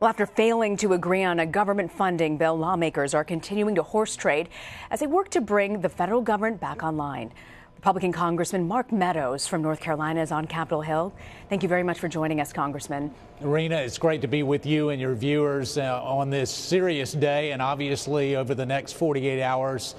Well, after failing to agree on a government funding bill, lawmakers are continuing to horse trade as they work to bring the federal government back online. Republican Congressman Mark Meadows from North Carolina is on Capitol Hill. Thank you very much for joining us, Congressman. Rena, it's great to be with you and your viewers on this serious day, and obviously over the next 48 hours,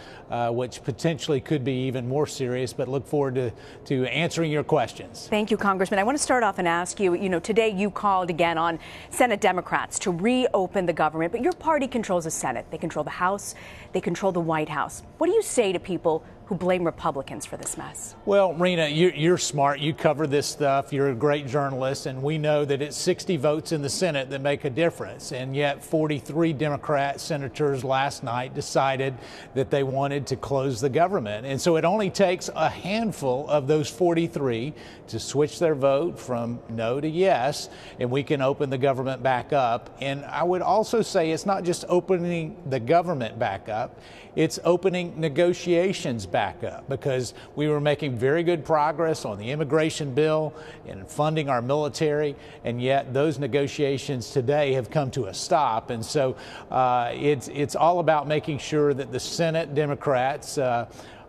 which potentially could be even more serious, but look forward to answering your questions. Thank you, Congressman. I want to start off and ask you, today you called again on Senate Democrats to reopen the government, but your party controls the Senate. They control the House. They control the White House. What do you say to people who blame Republicans for this mess? Well, Rena, you're smart. You cover this stuff. You're a great journalist, and we know that it's 60 votes in the Senate that make a difference. And yet 43 Democrat senators last night decided that they wanted to close the government. And so it only takes a handful of those 43 to switch their vote from no to yes, and we can open the government back up. And I would also say it's not just opening the government back up, it's opening negotiations back up, because we were making very good progress on the immigration bill and funding our military, and yet those negotiations today have come to a stop. And so it's all about making sure that the Senate Democrats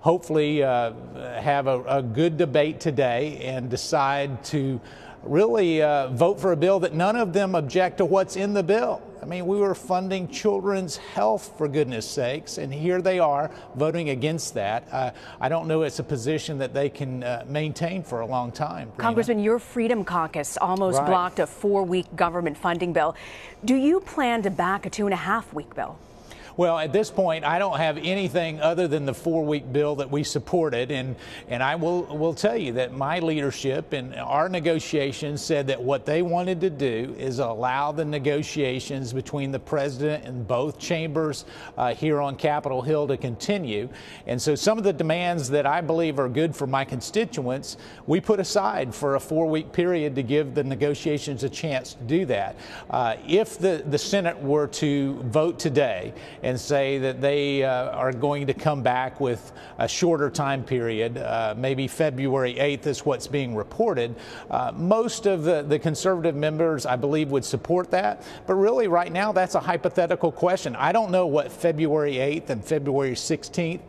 hopefully have a good debate today and decide to really vote for a bill that none of them object to what's in the bill. I mean, we were funding children's health, for goodness sakes, and here they are voting against that. I don't know it's a position that they can maintain for a long time. Rena. Congressman, your Freedom Caucus almost blocked a 4-week government funding bill. Do you plan to back a 2.5-week bill? Well, at this point, I don't have anything other than the 4-week bill that we supported. And I will tell you that my leadership and our negotiations said that what they wanted to do is allow the negotiations between the president and both chambers here on Capitol Hill to continue. And so some of the demands that I believe are good for my constituents, we put aside for a 4-week period to give the negotiations a chance to do that. If the Senate were to vote today and say that they are going to come back with a shorter time period, maybe February 8th is what's being reported. Most of the conservative members, I believe, would support that. But really, right now, that's a hypothetical question. I don't know what February 8th and February 16th,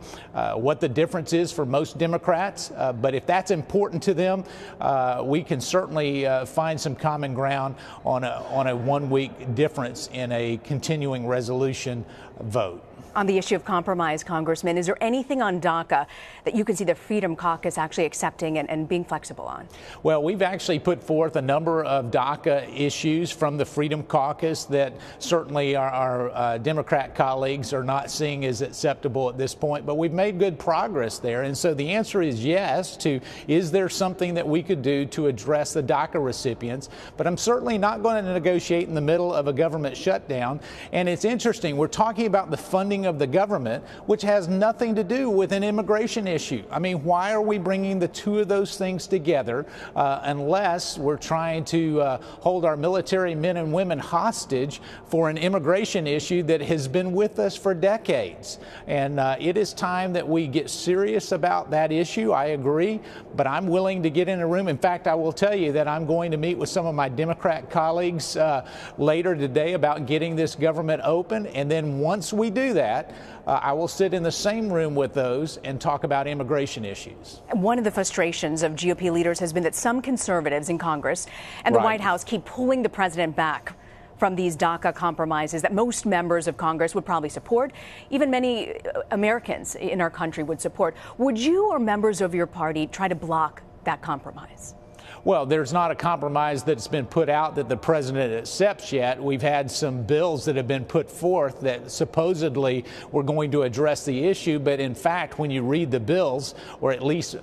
what the difference is for most Democrats. But if that's important to them, we can certainly find some common ground on a 1-week difference in a continuing resolution vote. On the issue of compromise, Congressman, is there anything on DACA that you can see the Freedom Caucus actually accepting and being flexible on? Well, we've actually put forth a number of DACA issues from the Freedom Caucus that certainly our Democrat colleagues are not seeing as acceptable at this point, but we've made good progress there. And so the answer is yes to, is there something that we could do to address the DACA recipients? But I'm certainly not going to negotiate in the middle of a government shutdown. And it's interesting, we're talking about the funding of the government, which has nothing to do with an immigration issue. I mean, why are we bringing the two of those things together unless we're trying to hold our military men and women hostage for an immigration issue that has been with us for decades? And it is time that we get serious about that issue. I agree, but I'm willing to get in a room. In fact, I will tell you that I'm going to meet with some of my Democrat colleagues later today about getting this government open. And then once we do that, I will sit in the same room with those and talk about immigration issues. One of the frustrations of GOP leaders has been that some conservatives in Congress and the White House keep pulling the president back from these DACA compromises that most members of Congress would probably support, even many Americans in our country would support. Would you or members of your party try to block that compromise? Well, there's not a compromise that's been put out that the president accepts yet. We've had some bills that have been put forth that supposedly were going to address the issue. But in fact, when you read the bills, or at least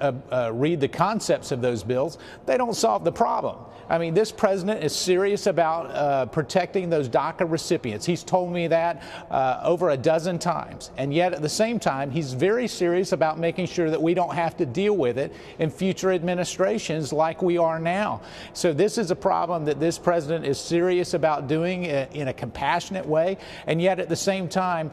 read the concepts of those bills, they don't solve the problem. I mean, this president is serious about protecting those DACA recipients. He's told me that over a dozen times. And yet at the same time, he's very serious about making sure that we don't have to deal with it in future administrations like we are now. So this is a problem that this president is serious about doing in a compassionate way. And yet at the same time,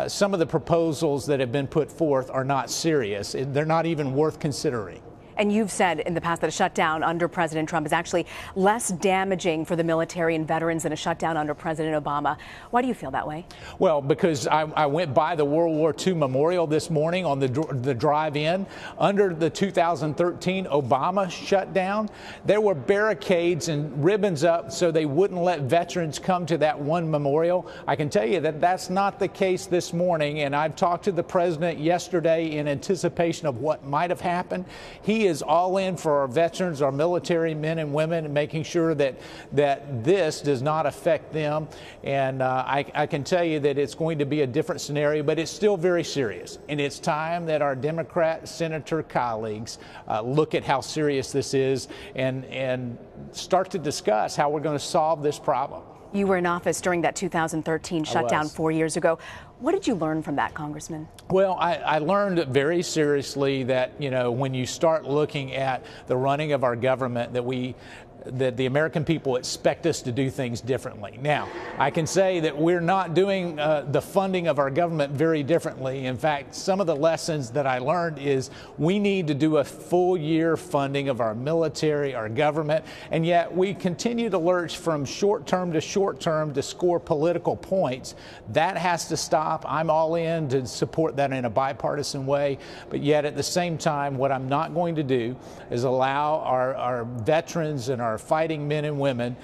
some of the proposals that have been put forth are not serious. They're not even worth considering. And you've said in the past that a shutdown under President Trump is actually less damaging for the military and veterans than a shutdown under President Obama. Why do you feel that way? Well, because I went by the World War II Memorial this morning on the drive-in. Under the 2013 Obama shutdown, there were barricades and ribbons up so they wouldn't let veterans come to that one memorial. I can tell you that that's not the case this morning, and I've talked to the president yesterday in anticipation of what might have happened. He is all in for our veterans, our military men and women, and making sure that this does not affect them. And I can tell you that it's going to be a different scenario, but it's still very serious. And it's time that our Democrat senator colleagues look at how serious this is and start to discuss how we're going to solve this problem. You were in office during that 2013 shutdown 4 years ago. What did you learn from that, Congressman? Well, I learned very seriously that, when you start looking at the running of our government, that the American people expect us to do things differently. Now, I can say that we're not doing the funding of our government very differently. In fact, some of the lessons that I learned is we need to do a full year funding of our military, our government, and yet we continue to lurch from short term to score political points. That has to stop. I'm all in to support that in a bipartisan way, but yet at the same time, what I'm not going to do is allow our veterans and our fighting men and women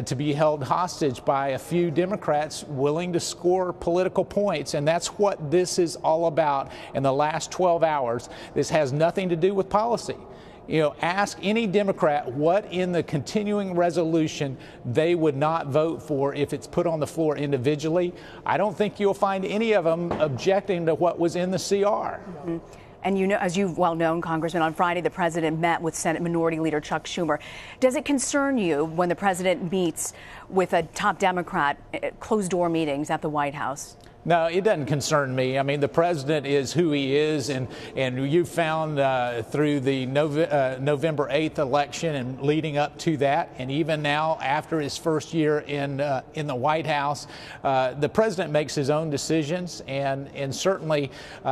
to be held hostage by a few Democrats willing to score political points. And that's what this is all about in the last 12 hours. This has nothing to do with policy. Ask any Democrat what in the continuing resolution they would not vote for if it's put on the floor individually. I don't think you'll find any of them objecting to what was in the CR. Mm-hmm. And as you've well known, Congressman, on Friday the president met with Senate Minority Leader Chuck Schumer. Does it concern you when the president meets with a top Democrat at closed-door meetings at the White House? No, it doesn't concern me. I mean, the president is who he is, and you found through the November 8th election and leading up to that, and even now after his first year in the White House, the president makes his own decisions, and certainly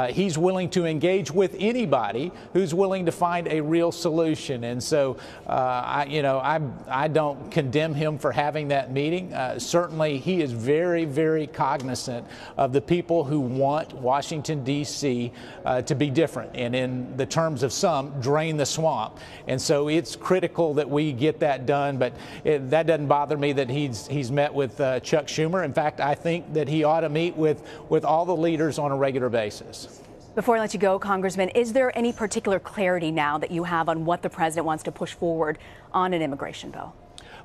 he's willing to engage with anybody who's willing to find a real solution. And so, I don't condemn him for having that meeting. Certainly, he is very, very cognizant of the people who want Washington, D.C. To be different, and in the terms of some, drain the swamp. And so it's critical that we get that done, but that doesn't bother me that he's met with Chuck Schumer. In fact, I think that he ought to meet with all the leaders on a regular basis. Before I let you go, Congressman, is there any particular clarity now that you have on what the president wants to push forward on an immigration bill?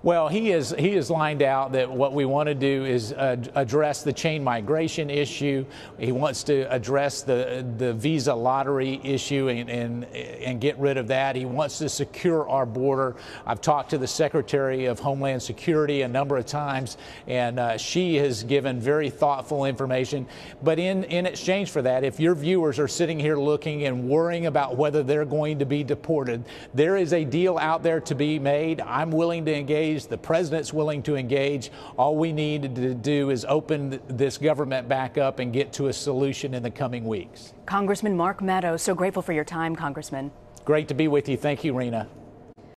Well, he has lined out that what we want to do is address the chain migration issue. He wants to address the visa lottery issue and get rid of that. He wants to secure our border. I've talked to the Secretary of Homeland Security a number of times, and she has given very thoughtful information. But in exchange for that, if your viewers are sitting here looking and worrying about whether they're going to be deported, there is a deal out there to be made. I'm willing to engage. The president's willing to engage. All we need to do is open this government back up and get to a solution in the coming weeks. Congressman Mark Meadows, so grateful for your time, Congressman. Great to be with you. Thank you, Rena.